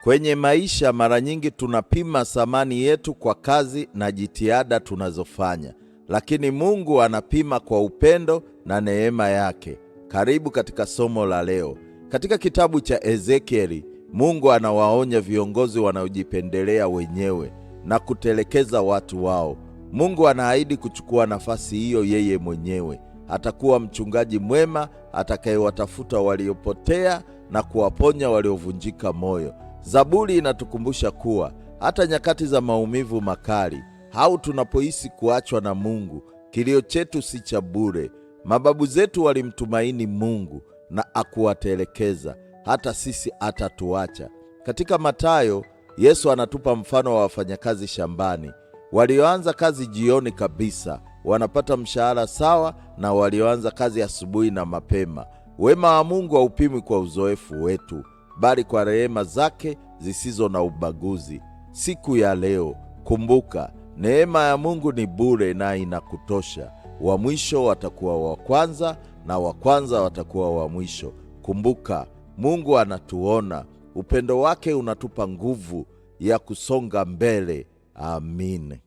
Kwenye maisha mara nyingi tunapima thamani yetu kwa kazi na jitihada tunazofanya, lakini Mungu anapima kwa upendo na neema yake. Karibu katika somo la leo. Katika kitabu cha Ezekieli, Mungu anawaonya viongozi wanaojipendelea wenyewe na kutelekeza watu wao. Mungu anaahidi kuchukua nafasi hiyo yeye mwenyewe. Atakuwa mchungaji mwema atakayewatafuta waliopotea na kuwaponya waliovunjika moyo. Zaburi inatukumbusha kuwa hata nyakati za maumivu makali au tunapohisi kuachwa na Mungu, kilio chetu si cha bure. Mababu zetu walimtumaini Mungu na akuwatelekeza, hata sisi hatatuacha. Katika Mathayo, Yesu anatupa mfano wa wafanyakazi shambani. Walioanza kazi jioni kabisa wanapata mshahara sawa na walioanza kazi asubuhi na mapema. Wema wa Mungu haupimwi kwa uzoefu wetu, bali kwa rehema zake zisizo na ubaguzi. Siku ya leo, kumbuka, neema ya Mungu ni bure na inakutosha. Wa mwisho watakuwa wa kwanza na wa kwanza watakuwa wa mwisho. Kumbuka, Mungu anatuona. Upendo wake unatupa nguvu ya kusonga mbele. Amin.